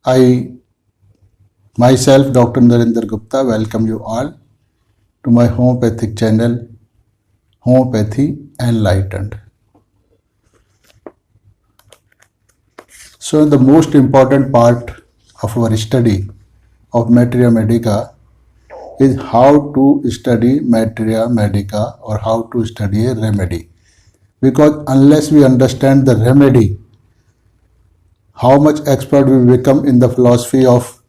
I myself, Dr. Narendra Gupta, welcome you all to my homeopathic channel, Homeopathy Enlightened. So the most important part of our study of Materia Medica is how to study Materia Medica or how to study a remedy. Because unless we understand the remedy, how much expert we become in the philosophy of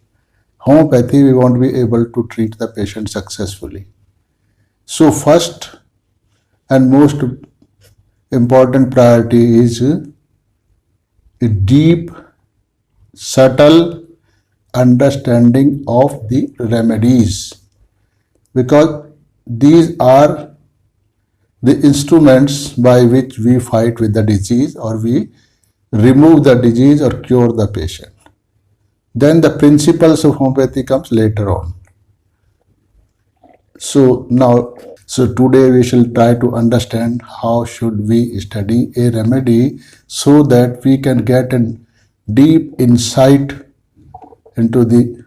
homeopathy, we won't be able to treat the patient successfully. So first and most important priority is a deep, subtle understanding of the remedies, because these are the instruments by which we fight with the disease or we remove the disease or cure the patient. Then the principles of homeopathy comes later on. So today we shall try to understand how should we study a remedy so that we can get a deep insight into the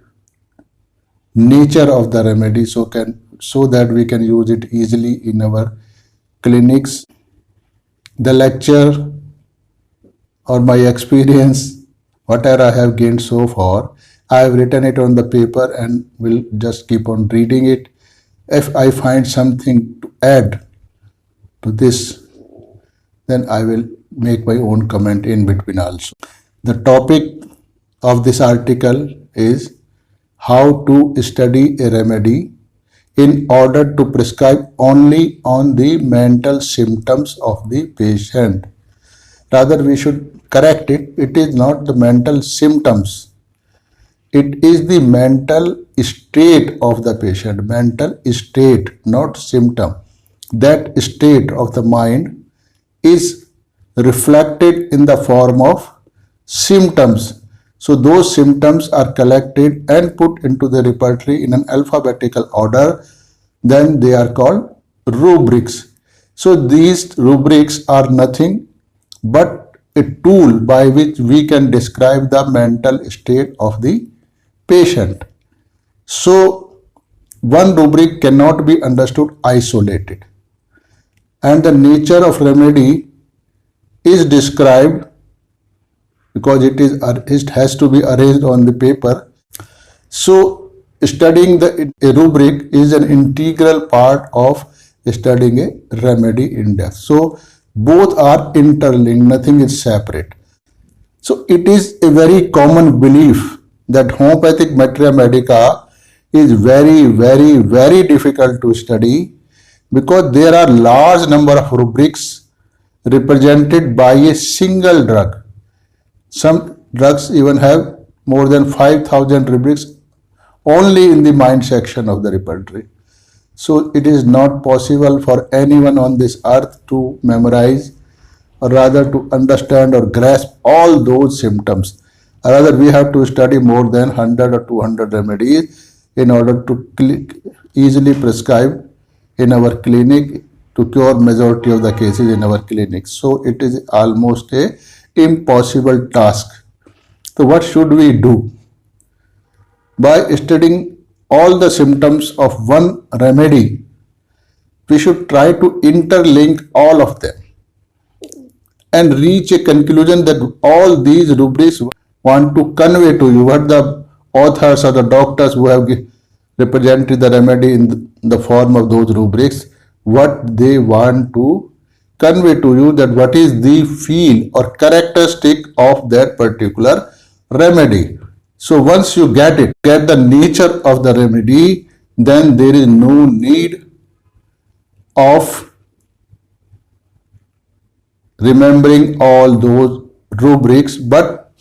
nature of the remedy so that we can use it easily in our clinics. The lecture or my experience, whatever I have gained so far, I have written it on the paper and will just keep on reading it. If I find something to add to this, then I will make my own comment in between also. The topic of this article is how to study a remedy in order to prescribe only on the mental symptoms of the patient. Rather, we should correct it. It is not the mental symptoms. It is the mental state of the patient. Mental state, not symptom. That state of the mind is reflected in the form of symptoms. So those symptoms are collected and put into the repertory in an alphabetical order. Then they are called rubrics. So these rubrics are nothing but a tool by which we can describe the mental state of the patient. So one rubric cannot be understood isolated, and the nature of remedy is described because it has to be arranged on the paper. So studying a rubric is an integral part of studying a remedy in depth. So both are interlinked, nothing is separate. So it is a very common belief that homeopathic Materia Medica is very, very, very difficult to study because there are large number of rubrics represented by a single drug. Some drugs even have more than 5,000 rubrics only in the mind section of the repertory. So it is not possible for anyone on this earth to memorize or rather to understand or grasp all those symptoms. Rather, we have to study more than 100 or 200 remedies in order to easily prescribe in our clinic to cure majority of the cases in our clinic. So it is almost a impossible task. So what should we do? By studying all the symptoms of one remedy, we should try to interlink all of them and reach a conclusion that all these rubrics want to convey to you, what the authors or the doctors who have represented the remedy in the form of those rubrics, what they want to convey to you, that what is the feel or characteristic of that particular remedy. So once you get the nature of the remedy, then there is no need of remembering all those rubrics. But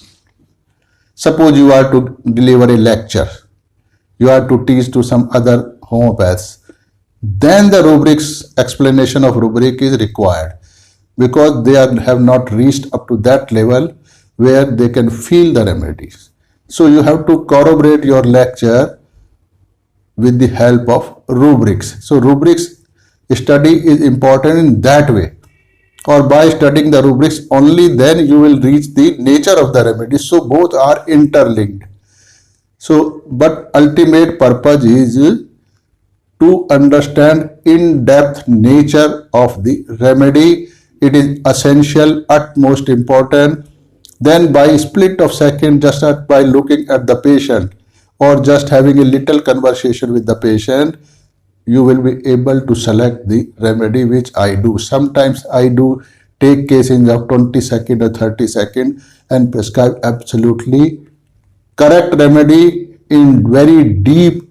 suppose you are to deliver a lecture, you are to teach to some other homeopaths, then the rubrics, explanation of rubric is required because they have not reached up to that level where they can feel the remedies. So you have to corroborate your lecture with the help of rubrics. So rubrics study is important in that way, or by studying the rubrics only then you will reach the nature of the remedy. So both are interlinked. So, but ultimate purpose is to understand in-depth nature of the remedy. It is essential, utmost important. Then by split of second, just by looking at the patient or just having a little conversation with the patient, you will be able to select the remedy, which I do. Sometimes I do take cases of 20 second or 30 second and prescribe absolutely correct remedy in very deep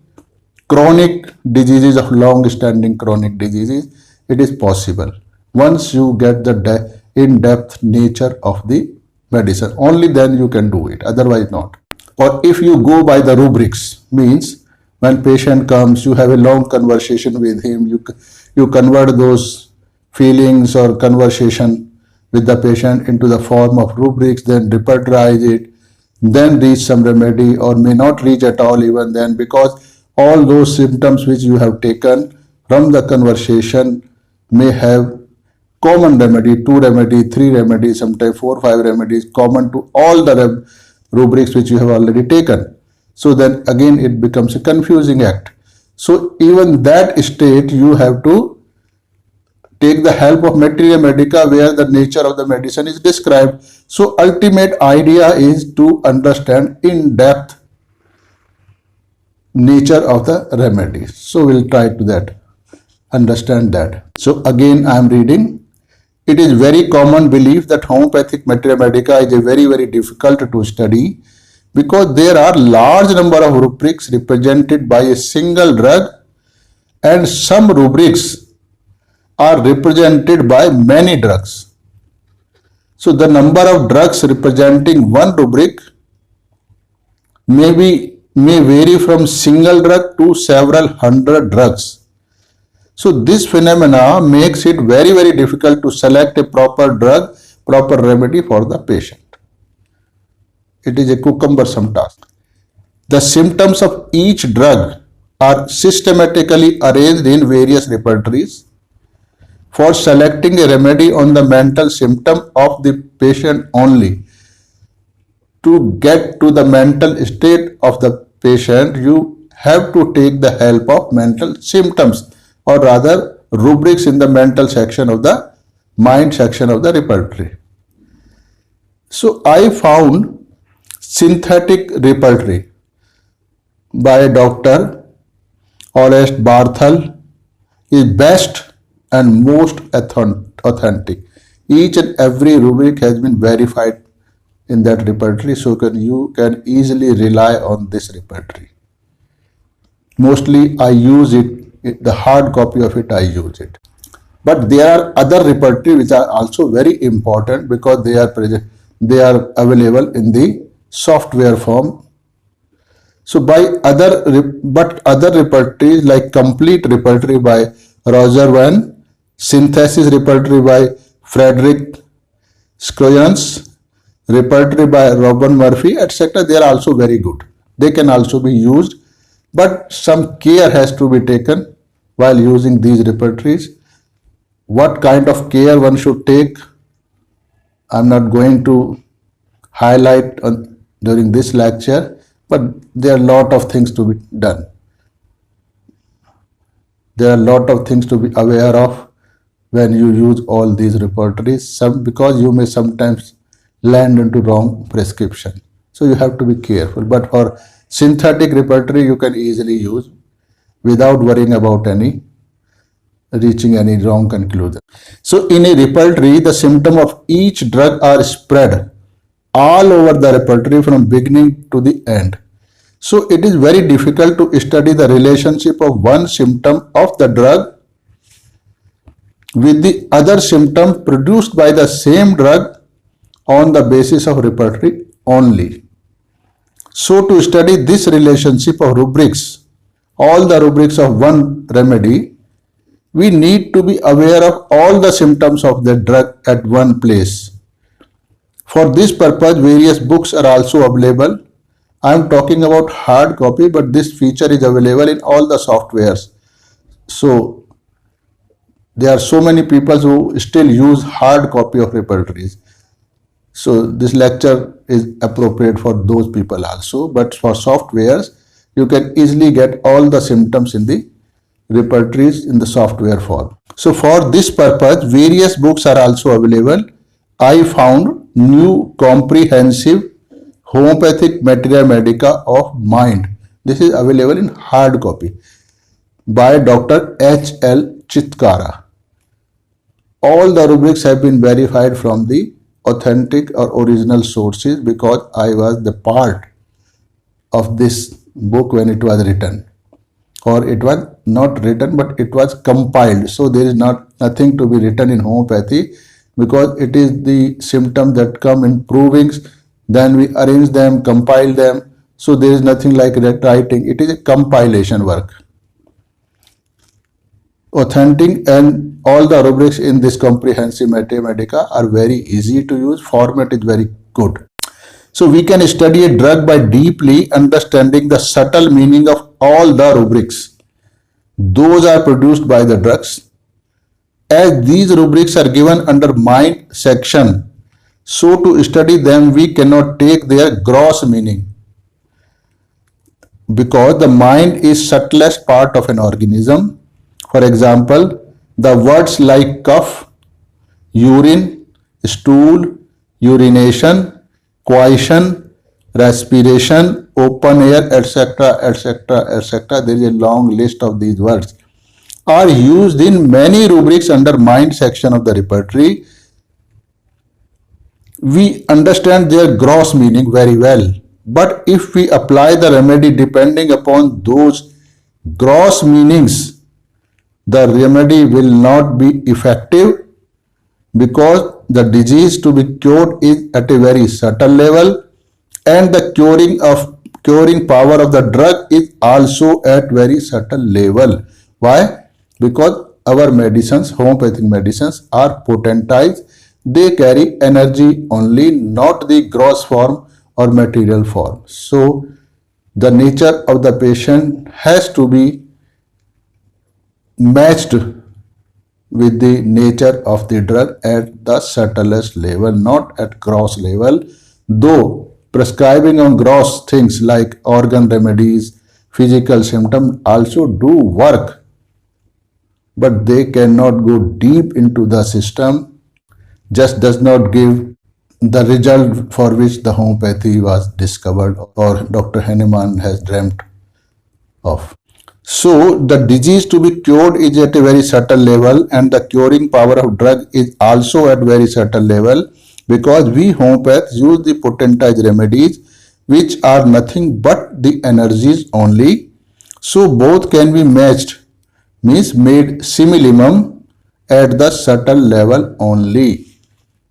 chronic diseases of long standing chronic diseases. It is possible once you get the in-depth nature of the medicine, only then you can do it, otherwise not. Or if you go by the rubrics, means when patient comes, you have a long conversation with him, you convert those feelings or conversation with the patient into the form of rubrics, then repertorize it, then reach some remedy, or may not reach at all even then, because all those symptoms which you have taken from the conversation may have common remedy, two remedy, three remedies, sometimes four, five remedies common to all the rubrics which you have already taken. So then again it becomes a confusing act. So even that state you have to take the help of Materia Medica, where the nature of the medicine is described. So ultimate idea is to understand in depth nature of the remedy. So we'll try to that, understand that. So again I am reading. It is very common belief that homeopathic Materia Medica is a very difficult to study because there are large number of rubrics represented by a single drug, and some rubrics are represented by many drugs. So the number of drugs representing one rubric may vary from single drug to several hundred drugs. So this phenomena makes it very difficult to select a proper drug, proper remedy for the patient. It is a cumbersome task. The symptoms of each drug are systematically arranged in various repertories. For selecting a remedy on the mental symptom of the patient only, to get to the mental state of the patient, you have to take the help of mental symptoms, or rather rubrics in the mental section of the mind section of the repertory. So I found synthetic repertory by Dr. Orest Barthel is best and most authentic. Each and every rubric has been verified in that repertory, so you can easily rely on this repertory. Mostly I use it, the hard copy of it I use it. But there are other repertory which are also very important because they are available in the software form. So by other repertories like complete repertory by Roger Van, synthesis repertory by Frederick Scroyans, repertory by Robin Murphy, etc. They are also very good. They can also be used, but some care has to be taken while using these repertories. What kind of care one should take, I'm not going to highlight during this lecture, but there are a lot of things to be done. There are a lot of things to be aware of when you use all these repertories, because you may sometimes land into wrong prescription. So you have to be careful. But for synthetic repertory, you can easily use without worrying about reaching any wrong conclusion. So in a repertory, the symptom of each drug are spread all over the repertory from beginning to the end. So it is very difficult to study the relationship of one symptom of the drug with the other symptom produced by the same drug on the basis of repertory only. So to study this relationship of rubrics, all the rubrics of one remedy, we need to be aware of all the symptoms of the drug at one place. For this purpose, various books are also available. I am talking about hard copy, but this feature is available in all the softwares. So there are so many people who still use hard copy of repertories. So this lecture is appropriate for those people also. But for softwares, you can easily get all the symptoms in the repertories in the software form. So for this purpose, various books are also available. I found new comprehensive homeopathic Materia Medica of Mind. This is available in hard copy by Dr. H.L. Chitkara. All the rubrics have been verified from the authentic or original sources because I was the part of this book when it was written, or it was not written but it was compiled. So there is nothing to be written in homeopathy because it is the symptoms that come in provings, then we arrange them, compile them. So there is nothing like writing. It is a compilation work. Authentic, and all the rubrics in this comprehensive Materia Medica are very easy to use. Format is very good. So we can study a drug by deeply understanding the subtle meaning of all the rubrics. Those are produced by the drugs. As these rubrics are given under mind section, so to study them we cannot take their gross meaning, because the mind is subtlest part of an organism. For example, the words like cough, urine, stool, urination, coition, respiration, open air, etc., etc., etc. There is a long list of these words are used in many rubrics under mind section of the repertory. We understand their gross meaning very well, but if we apply the remedy depending upon those gross meanings, the remedy will not be effective, because the disease to be cured is at a very subtle level, and the curing power of the drug is also at very subtle level. Why? Because our medicines, homeopathic medicines, are potentized. They carry energy only, not the gross form or material form. So the nature of the patient has to be matched with the nature of the drug at the subtlest level, not at gross level. Though prescribing on gross things like organ remedies, physical symptoms also do work, but they cannot go deep into the system, just does not give the result for which the homeopathy was discovered or Dr. Hahnemann has dreamt of. So the disease to be cured is at a very subtle level, and the curing power of drug is also at very subtle level, because we homeopaths use the potentized remedies which are nothing but the energies only. So both can be matched, means made similimum at the subtle level only.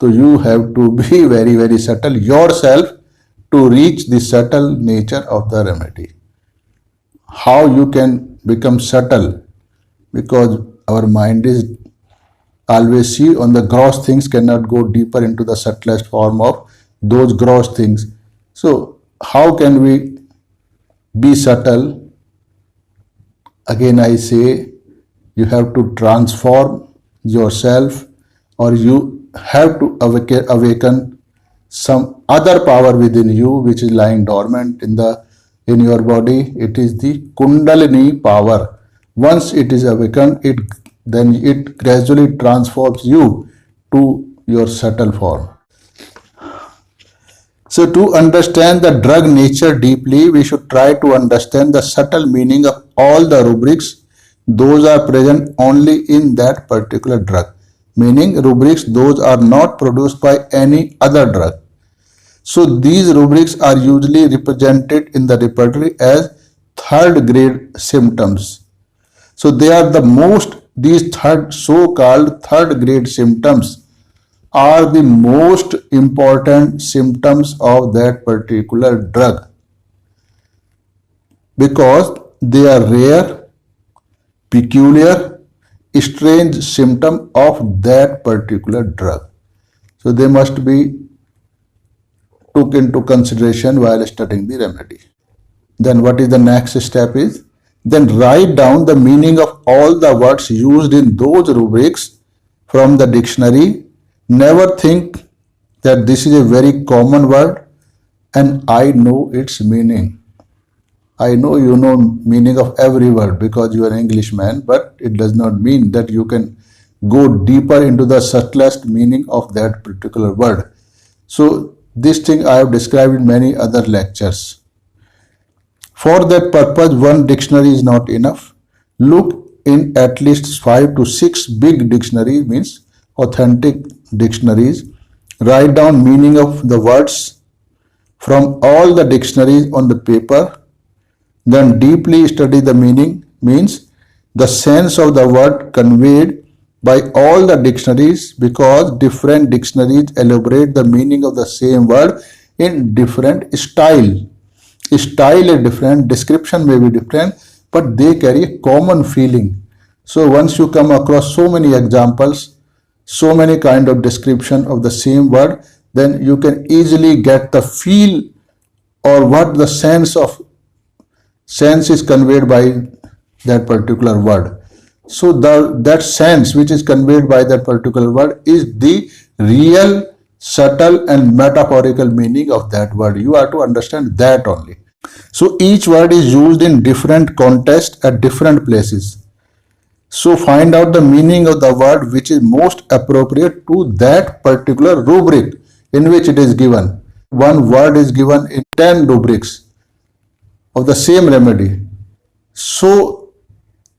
So you have to be very, very subtle yourself to reach the subtle nature of the remedy. How you can become subtle? Because our mind is always see on the gross things, cannot go deeper into the subtlest form of those gross things. So how can we be subtle? Again I say, you have to transform yourself, or you have to awaken some other power within you which is lying dormant in your body. It is the Kundalini power. Once it is awakened, then it gradually transforms you to your subtle form. So to understand the drug nature deeply, we should try to understand the subtle meaning of all the rubrics. Those are present only in that particular drug. Meaning rubrics, those are not produced by any other drug. So these rubrics are usually represented in the repertory as third grade symptoms. So they are these so-called third grade symptoms are the most important symptoms of that particular drug, because they are rare, peculiar, strange symptom of that particular drug. So they must be took into consideration while studying the remedy. Then what is the next step is, then write down the meaning of all the words used in those rubrics from the dictionary. Never think that this is a very common word and I know its meaning. I know you know meaning of every word because you are an Englishman, but it does not mean that you can go deeper into the subtlest meaning of that particular word. So this thing I have described in many other lectures. For that purpose, one dictionary is not enough. Look in at least 5 to 6 big dictionaries, means authentic dictionaries. Write down meaning of the words from all the dictionaries on the paper. Then deeply study the meaning, means the sense of the word conveyed by all the dictionaries, because different dictionaries elaborate the meaning of the same word in different style. Style is different, description may be different, but they carry a common feeling. So once you come across so many examples, so many kind of description of the same word, then you can easily get the feel or what the sense is conveyed by that particular word. So that sense which is conveyed by that particular word is the real, subtle and metaphorical meaning of that word. You have to understand that only. So each word is used in different contexts at different places. So find out the meaning of the word which is most appropriate to that particular rubric in which it is given. One word is given in 10 rubrics of the same remedy. So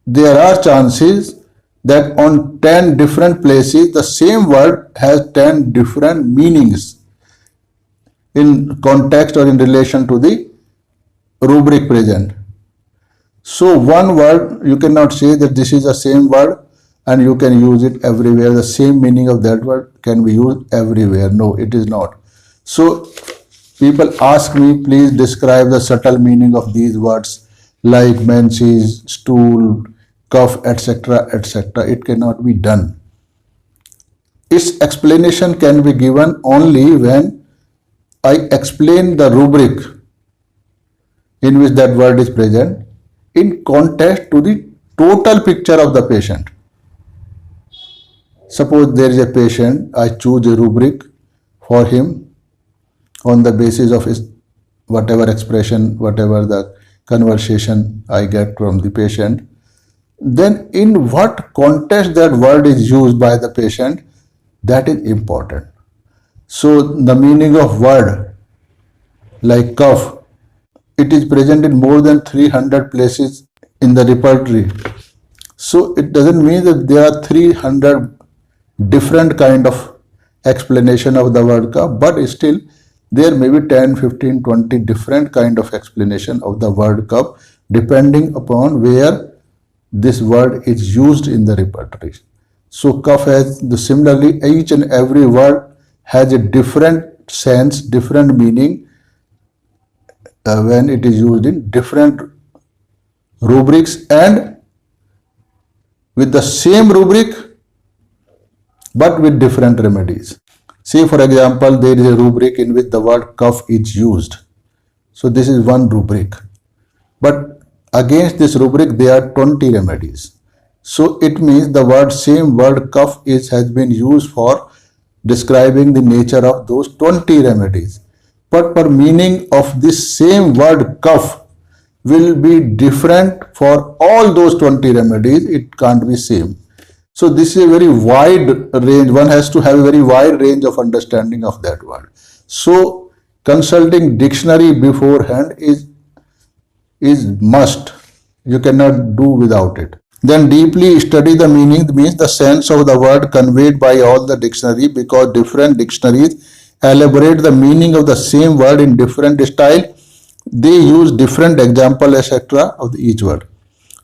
there are chances that on 10 different places the same word has 10 different meanings in context or in relation to the rubric present. So one word, you cannot say that this is the same word and you can use it everywhere. The same meaning of that word can be used everywhere. No, it is not. So people ask me, please describe the subtle meaning of these words like menses, stool, cough, etc., etc. It cannot be done. Its explanation can be given only when I explain the rubric in which that word is present in context to the total picture of the patient. Suppose there is a patient, I choose a rubric for him on the basis of his whatever expression, whatever the conversation I get from the patient. Then in what context that word is used by the patient, that is important. So the meaning of word like cough, it is present in more than 300 places in the repertory. So it doesn't mean that there are 300 different kind of explanation of the word cough, but still there may be 10, 15, 20 different kind of explanation of the word cough depending upon where this word is used in the repertory. So cough has similarly each and every word has a different sense, different meaning when it is used in different rubrics and with the same rubric but with different remedies. Say for example, there is a rubric in which the word cough is used. So this is one rubric. But against this rubric there are 20 remedies. So it means the same word cough has been used for describing the nature of those 20 remedies. But per meaning of this same word cough will be different for all those 20 remedies. It can't be same. So this is a very wide range. One has to have a very wide range of understanding of that word. So consulting dictionary beforehand is must. You cannot do without it. Then deeply study the meaning, means the sense of the word conveyed by all the dictionary, because different dictionaries elaborate the meaning of the same word in different style. They use different example, etc. of each word.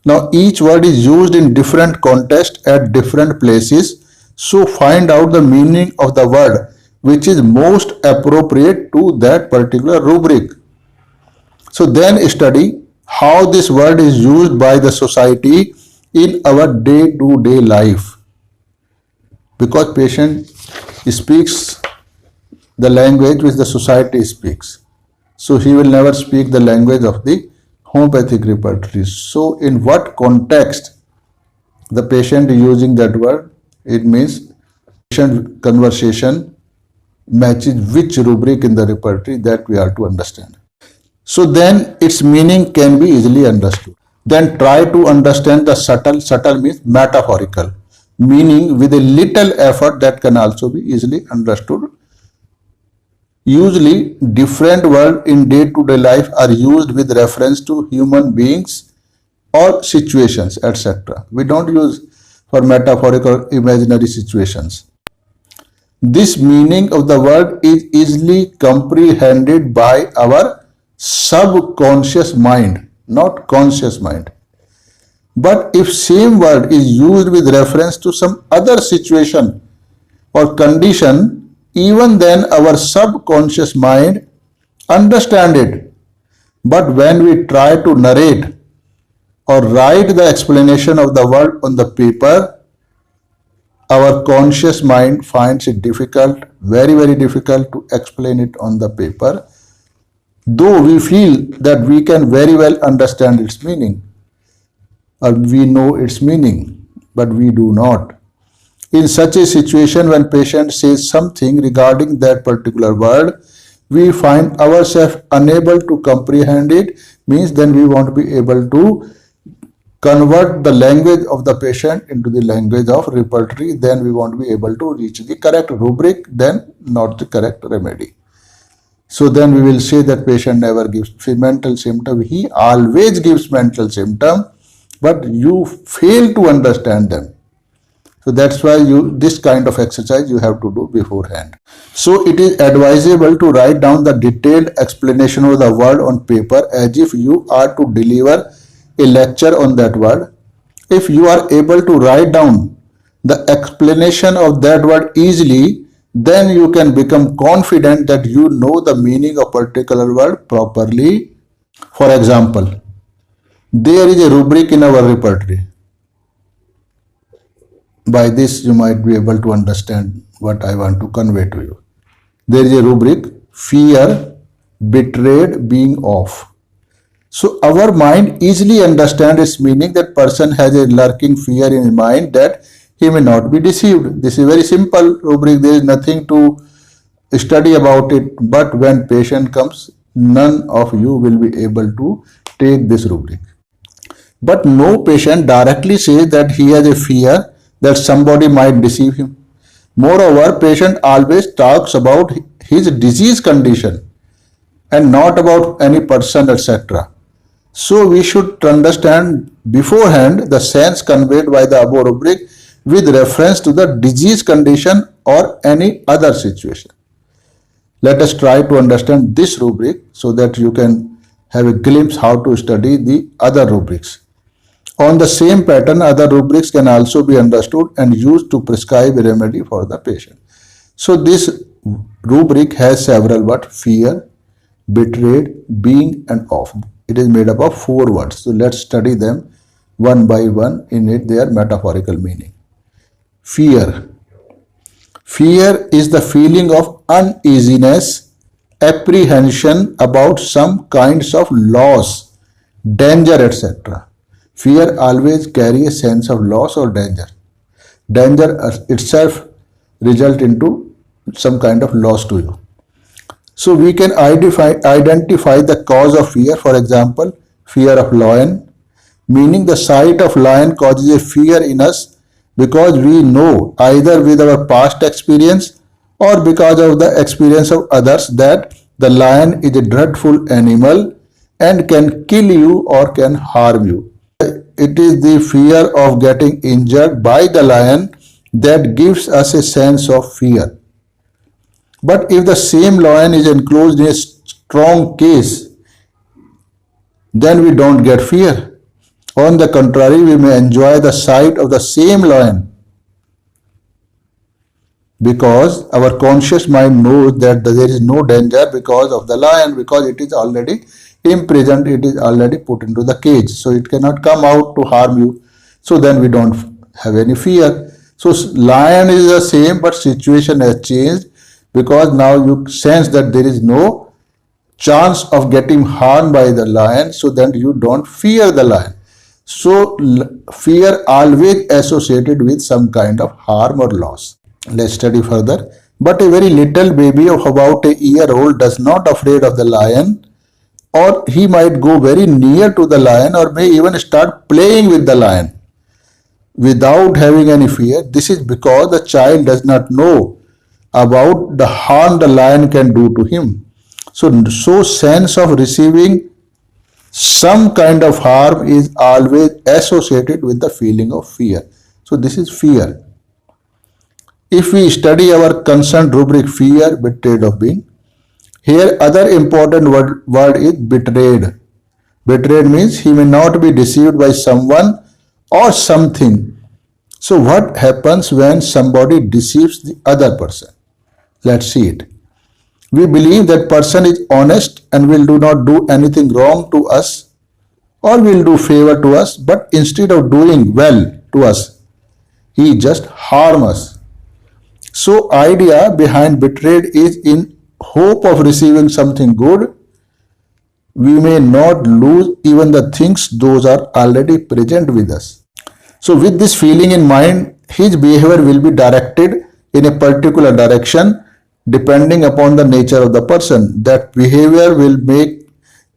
Now each word is used in different context at different places. So find out the meaning of the word which is most appropriate to that particular rubric. So then study how this word is used by the society in our day-to-day life. Because patient speaks the language which the society speaks. So he will never speak the language of the homeopathic repertory. So in what context the patient is using that word, it means patient conversation, matches which rubric in the repertory, that we are to understand. So then its meaning can be easily understood. Then try to understand the subtle means metaphorical, meaning with a little effort that can also be easily understood. Usually, different words in day-to-day life are used with reference to human beings or situations, etc. We don't use for metaphorical imaginary situations. This meaning of the word is easily comprehended by our subconscious mind, not conscious mind. But if same word is used with reference to some other situation or condition, even then our subconscious mind understand it. But when we try to narrate or write the explanation of the word on the paper, our conscious mind finds it difficult, very, very difficult to explain it on the paper, though we feel that we can very well understand its meaning, or we know its meaning, but we do not. In such a situation, when patient says something regarding that particular word, we find ourselves unable to comprehend it, means then we won't be able to convert the language of the patient into the language of repertory, then we won't be able to reach the correct rubric, then not the correct remedy. So then we will say that patient never gives mental symptom. He always gives mental symptom, but you fail to understand them. So that's why this kind of exercise you have to do beforehand. So it is advisable to write down the detailed explanation of the word on paper as if you are to deliver a lecture on that word. If you are able to write down the explanation of that word easily, then you can become confident that you know the meaning of particular word properly. For example, there is a rubric in our repertory. By this you might be able to understand what I want to convey to you. There is a rubric, fear, betrayed, being off. So our mind easily understands its meaning, that person has a lurking fear in his mind that he may not be deceived. This is a very simple rubric, there is nothing to study about it, but when patient comes, none of you will be able to take this rubric. But no patient directly says that he has a fear that somebody might deceive him. Moreover, patient always talks about his disease condition and not about any person, etc. So we should understand beforehand the sense conveyed by the above rubric with reference to the disease condition or any other situation. Let us try to understand this rubric so that you can have a glimpse how to study the other rubrics. On the same pattern, other rubrics can also be understood and used to prescribe a remedy for the patient. So this rubric has several words: fear, betrayed, being, and off. It is made up of 4 words. So let's study them one by one in their metaphorical meaning. Fear. Fear is the feeling of uneasiness, apprehension about some kinds of loss, danger, etc. Fear always carries a sense of loss or danger. Danger itself results into some kind of loss to you. So we can identify the cause of fear. For example, fear of lion, meaning the sight of lion causes a fear in us because we know either with our past experience or because of the experience of others that the lion is a dreadful animal and can kill you or can harm you. It is the fear of getting injured by the lion that gives us a sense of fear. But if the same lion is enclosed in a strong cage, then we don't get fear. On the contrary, we may enjoy the sight of the same lion because our conscious mind knows that there is no danger because of the lion, because it is already imprisoned, it is already put into the cage, so it cannot come out to harm you. So then we don't have any fear. So lion is the same, but situation has changed because now you sense that there is no chance of getting harmed by the lion, so then you don't fear the lion. So fear always associated with some kind of harm or loss. Let's study further. But a very little baby of about a year old does not afraid of the lion, or he might go very near to the lion or may even start playing with the lion without having any fear. This is because the child does not know about the harm the lion can do to him. So sense of receiving some kind of harm is always associated with the feeling of fear. So this is fear. If we study our concerned rubric fear, betrayed of being, here other important word is betrayed. Betrayed means he may not be deceived by someone or something. So what happens when somebody deceives the other person? Let's see it. We believe that person is honest and will do not do anything wrong to us or will do favor to us, but instead of doing well to us, he just harm us. So idea behind betrayed is in hope of receiving something good, we may not lose even the things those are already present with us. So with this feeling in mind, his behavior will be directed in a particular direction depending upon the nature of the person. That behavior will make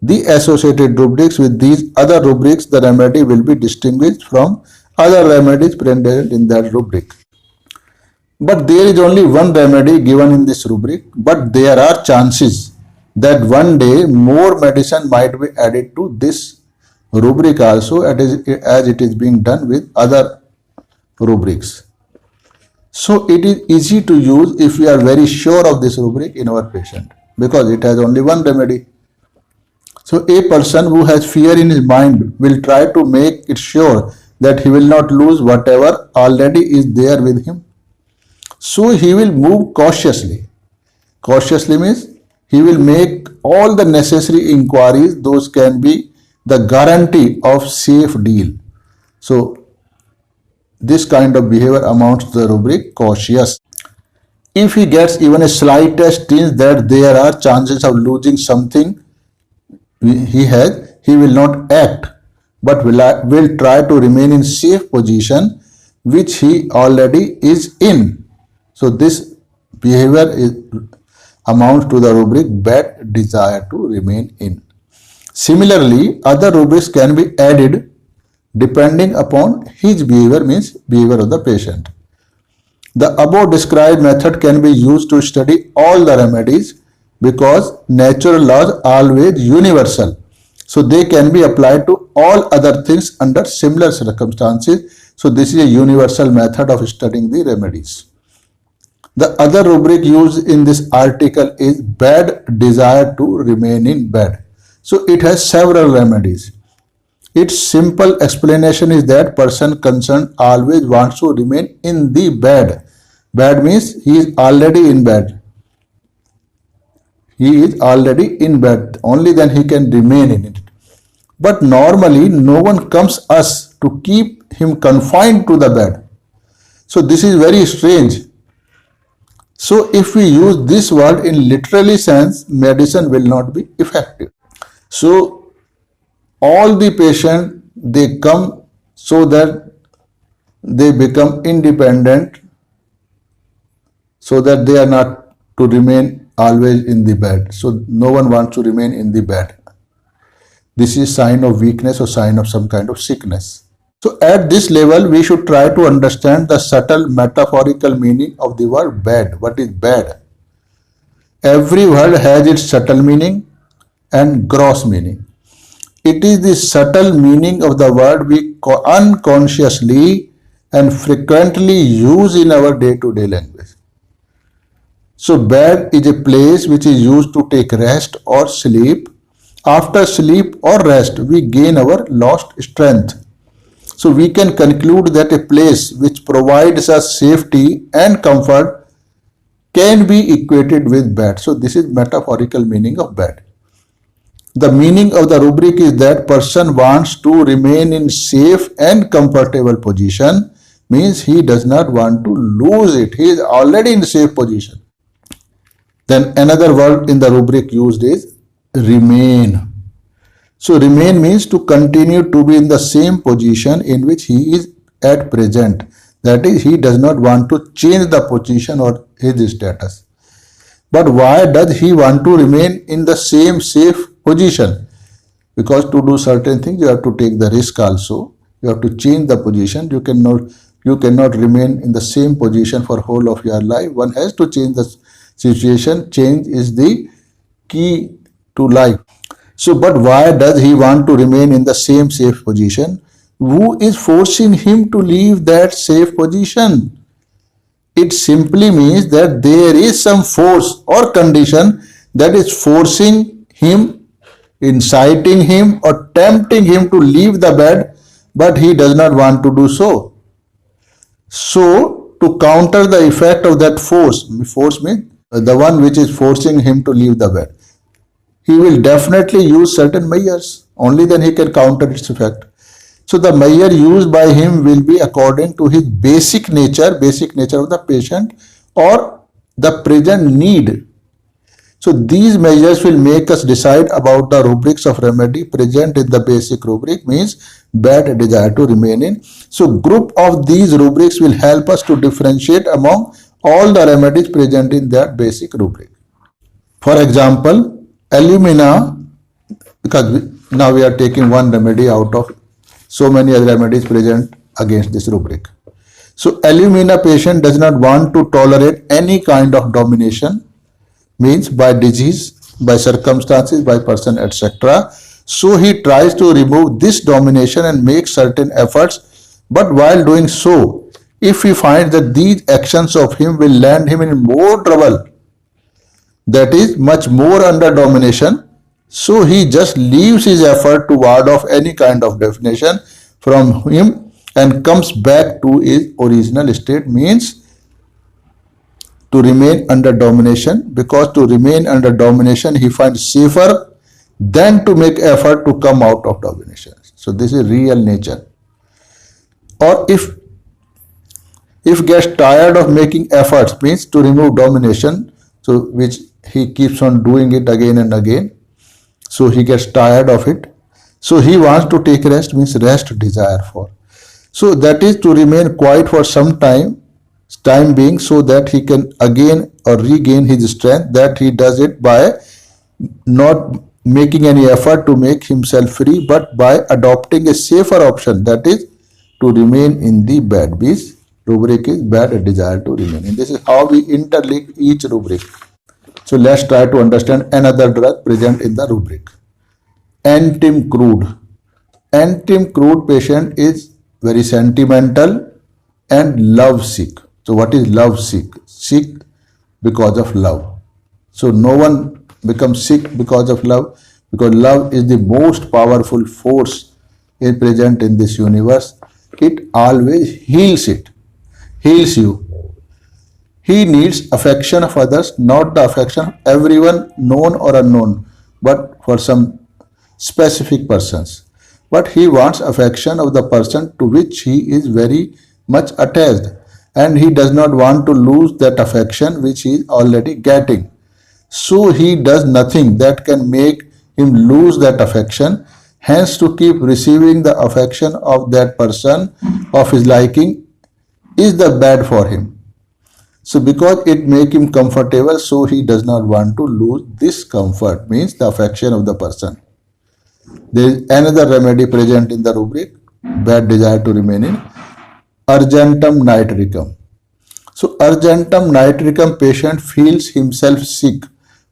the associated rubrics with these other rubrics. The remedy will be distinguished from other remedies present in that rubric. But there is only one remedy given in this rubric, but there are chances that one day more medicine might be added to this rubric also, as it is being done with other rubrics. So it is easy to use if we are very sure of this rubric in our patient, because it has only one remedy. So a person who has fear in his mind will try to make it sure that he will not lose whatever already is there with him. So he will move cautiously. Cautiously means he will make all the necessary inquiries. Those can be the guarantee of safe deal. So this kind of behavior amounts to the rubric cautious. If he gets even a slightest hint that there are chances of losing something he has, he will not act, but will try to remain in safe position which he already is in. So this behavior amounts to the rubric bad desire to remain in. Similarly, other rubrics can be added depending upon his behavior, means behavior of the patient. The above described method can be used to study all the remedies because natural laws are always universal. So they can be applied to all other things under similar circumstances. So this is a universal method of studying the remedies. The other rubric used in this article is bad desire to remain in bed. So it has several remedies. Its simple explanation is that person concerned always wants to remain in the bed. Bed means he is already in bed. He is already in bed. Only then he can remain in it. But normally no one comes us to keep him confined to the bed. So this is very strange. So if we use this word in literally sense, medicine will not be effective. So all the patients, they come so that they become independent, so that they are not to remain always in the bed. So no one wants to remain in the bed. This is sign of weakness or sign of some kind of sickness. So at this level, we should try to understand the subtle metaphorical meaning of the word bed. What is bed? Every word has its subtle meaning and gross meaning. It is the subtle meaning of the word we unconsciously and frequently use in our day-to-day language. So bed is a place which is used to take rest or sleep. After sleep or rest, we gain our lost strength. So we can conclude that a place which provides us safety and comfort can be equated with bed. So this is metaphorical meaning of bed. The meaning of the rubric is that person wants to remain in safe and comfortable position, means he does not want to lose it. He is already in safe position. Then another word in the rubric used is remain. So remain means to continue to be in the same position in which he is at present. That is, he does not want to change the position or his status. But why does he want to remain in the same safe position? Because to do certain things, you have to take the risk also. You have to change the position. You cannot remain in the same position for whole of your life. One has to change the situation. Change is the key to life. So, but why does he want to remain in the same safe position? Who is forcing him to leave that safe position? It simply means that there is some force or condition that is forcing him, inciting him, or tempting him to leave the bed, but he does not want to do so. So, to counter the effect of that force means the one which is forcing him to leave the bed, he will definitely use certain measures. Only then he can counter its effect. So the measure used by him will be according to his basic nature of the patient or the present need. So these measures will make us decide about the rubrics of remedy present in the basic rubric, means bad desire to remain in. So group of these rubrics will help us to differentiate among all the remedies present in that basic rubric. For example, alumina, because now we are taking one remedy out of so many other remedies present against this rubric. So alumina patient does not want to tolerate any kind of domination, means by disease, by circumstances, by person, etc. So he tries to remove this domination and make certain efforts, but while doing so, if he finds that these actions of him will land him in more trouble, that is much more under domination, so he just leaves his effort to ward off any kind of definition from him and comes back to his original state, means to remain under domination, because to remain under domination he finds safer than to make effort to come out of domination. So this is real nature. Or if gets tired of making efforts, means to remove domination, so which he keeps on doing it again and again, so he gets tired of it, so he wants to take rest, means rest desire for. So that is to remain quiet for some time being, so that he can again or regain his strength. That he does it by not making any effort to make himself free, but by adopting a safer option, that is to remain in the bed. This rubric is bad desire to remain in. This is how we interlink each rubric. So let's try to understand another drug present in the rubric. Antim-crude. Antim-crude patient is very sentimental and love sick. So what is love sick? Sick because of love. So no one becomes sick because of love, because love is the most powerful force present in this universe. It always heals you. He needs affection of others, not the affection of everyone, known or unknown, but for some specific persons. But he wants affection of the person to which he is very much attached, and he does not want to lose that affection which he is already getting. So he does nothing that can make him lose that affection. Hence, to keep receiving the affection of that person of his liking is the bad for him. So because it make him comfortable, so he does not want to lose this comfort, means the affection of the person. There is another remedy present in the rubric, bad desire to remain in, urgentum nitricum. So urgentum nitricum patient feels himself sick.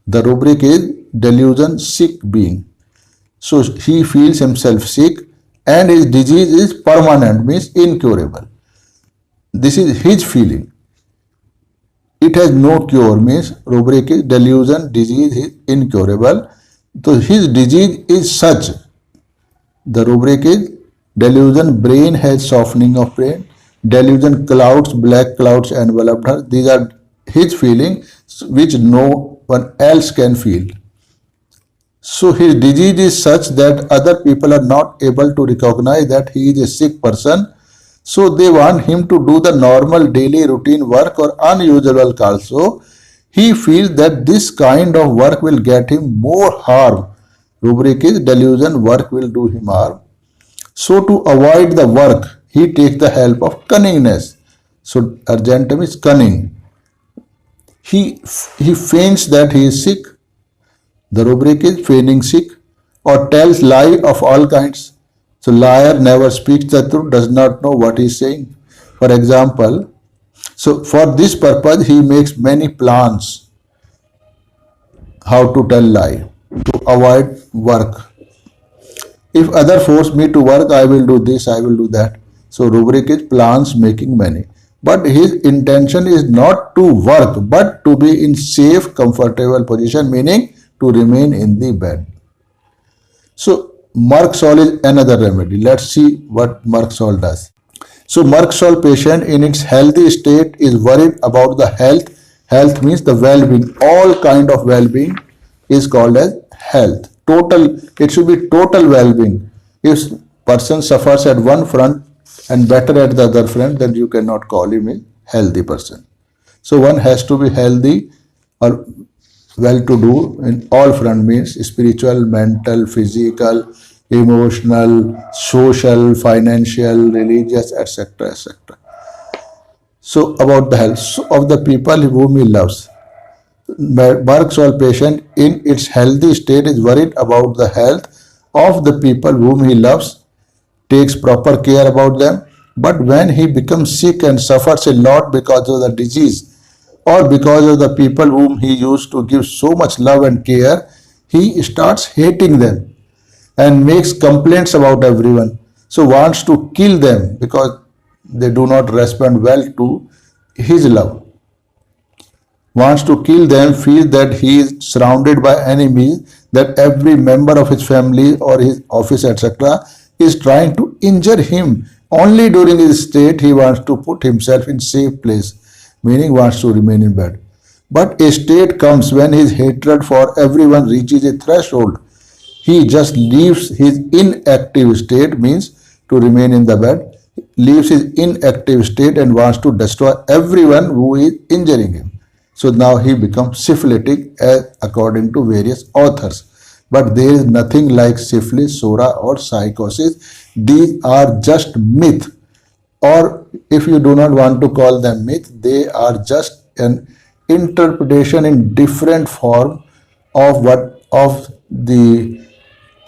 The rubric is delusion sick being. So he feels himself sick and his disease is permanent, means incurable. This is his feeling. It has no cure, means rubric is delusion, disease is incurable. So his disease is such. The rubric is delusion, brain has softening of brain. Delusion, clouds, black clouds enveloped her. These are his feeling which no one else can feel. So his disease is such that other people are not able to recognize that he is a sick person. So they want him to do the normal daily routine work or unusual work also. He feels that this kind of work will get him more harm. Rubric is delusion, work will do him harm. So to avoid the work, he takes the help of cunningness. So urgentum is cunning. He feigns that he is sick. The rubric is feigning sick, or tells lie of all kinds. So liar never speaks the truth, does not know what he is saying. For example, so for this purpose he makes many plans how to tell lie to avoid work. If other force me to work, I will do this, I will do that. So rubric is plans making many. But his intention is not to work, but to be in safe, comfortable position, meaning to remain in the bed. So Merksol is another remedy. Let's see what Merksol does. So Merksol patient in its healthy state is worried about the health. Health means the well-being. All kind of well-being is called as health. Total, it should be total well-being. If person suffers at one front and better at the other front, then you cannot call him a healthy person. So one has to be healthy or well-to-do in all front, means spiritual, mental, physical, emotional, social, financial, religious, etc., etc. So about the health of the people whom he loves. Merksol patient in its healthy state is worried about the health of the people whom he loves, takes proper care about them. But when he becomes sick and suffers a lot because of the disease or because of the people whom he used to give so much love and care, he starts hating them and makes complaints about everyone. So wants to kill them because they do not respond well to his love. Wants to kill them, feels that he is surrounded by enemies, that every member of his family or his office, etc., is trying to injure him. Only during his state he wants to put himself in safe place, meaning wants to remain in bed. But a state comes when his hatred for everyone reaches a threshold. He just leaves his inactive state, means to remain in the bed, leaves his inactive state and wants to destroy everyone who is injuring him. So now he becomes syphilitic according to various authors. But there is nothing like syphilis, sora or psychosis. These are just myth, or if you do not want to call them myth, they are just an interpretation in different form of the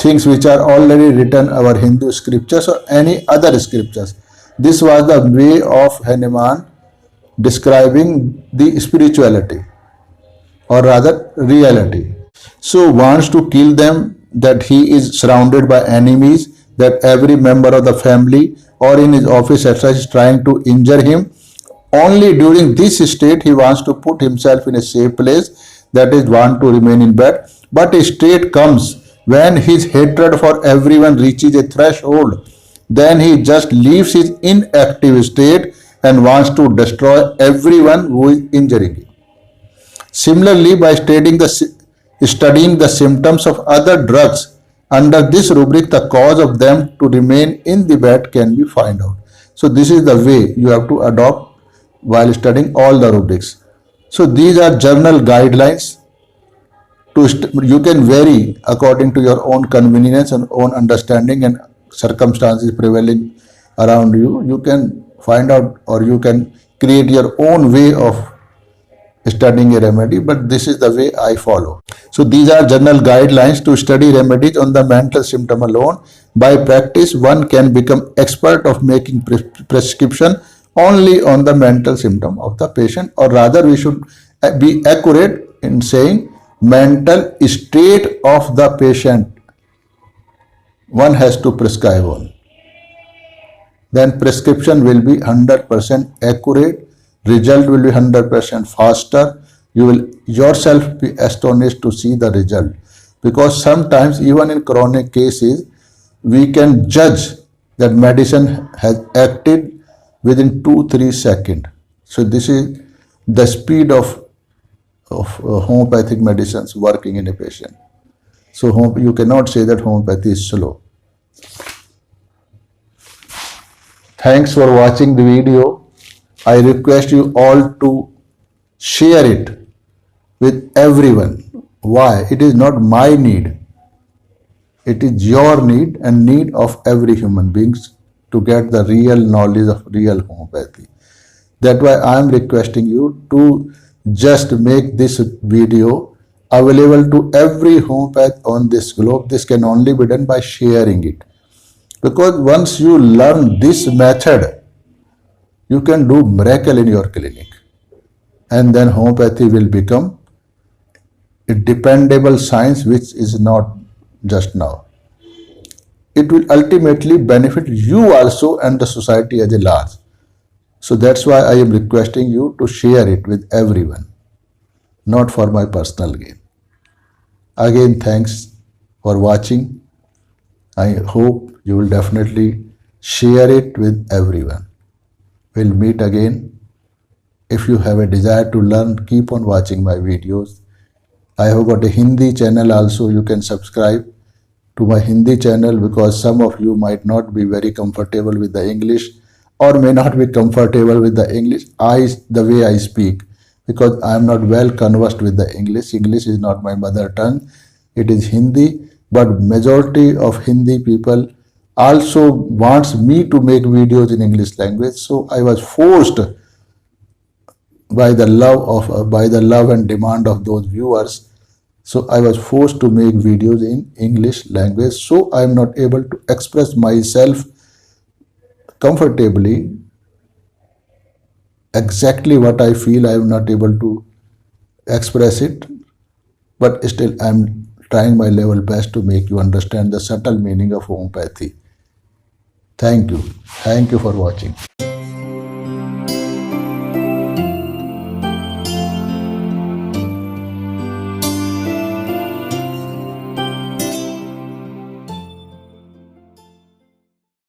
things which are already written our Hindu scriptures or any other scriptures. This was the way of Hanuman describing the spirituality, or rather reality. So wants to kill them, that he is surrounded by enemies, that every member of the family or in his office etc. is trying to injure him. Only during this state he wants to put himself in a safe place, that is want to remain in bed. But a state comes when his hatred for everyone reaches a threshold. Then he just leaves his inactive state and wants to destroy everyone who is injuring him. Similarly, by studying the symptoms of other drugs, under this rubric, the cause of them to remain in the bed can be found out. So this is the way you have to adopt while studying all the rubrics. So these are journal guidelines. You can vary according to your own convenience and own understanding and circumstances prevailing around you. You can find out, or you can create your own way of studying a remedy, but this is the way I follow. So these are general guidelines to study remedies on the mental symptom alone. By practice, one can become expert of making prescription only on the mental symptom of the patient, or rather we should be accurate in saying mental state of the patient one has to prescribe on. Then prescription will be 100% accurate, result will be 100% faster. You will yourself be astonished to see the result, because sometimes even in chronic cases we can judge that medicine has acted within 2-3 seconds. So this is the speed of homeopathic medicines working in a patient. So you cannot say that homeopathy is slow. Thanks for watching the video. I request you all to share it with everyone. Why? It is not my need. It is your need and need of every human being to get the real knowledge of real homeopathy. That why I am requesting you to just make this video available to every homeopath on this globe. This can only be done by sharing it. Because once you learn this method, you can do miracle in your clinic. And then homeopathy will become a dependable science, which is not just now. It will ultimately benefit you also and the society as a large. So that's why I am requesting you to share it with everyone, not for my personal gain. Again, thanks for watching. I hope you will definitely share it with everyone. We'll meet again. If you have a desire to learn, keep on watching my videos. I have got a Hindi channel also. You can subscribe to my Hindi channel because some of you might not be very comfortable with the English or may not be comfortable with the English, the way I speak, because I am not well conversed with the English. English is not my mother tongue. It is Hindi, but majority of Hindi people also wants me to make videos in English language. So I was forced by the love and demand of those viewers. So I was forced to make videos in English language. So I am not able to express myself comfortably. Exactly what I feel, I am not able to express it. But still, I am trying my level best to make you understand the subtle meaning of homeopathy. Thank you. Thank you for watching.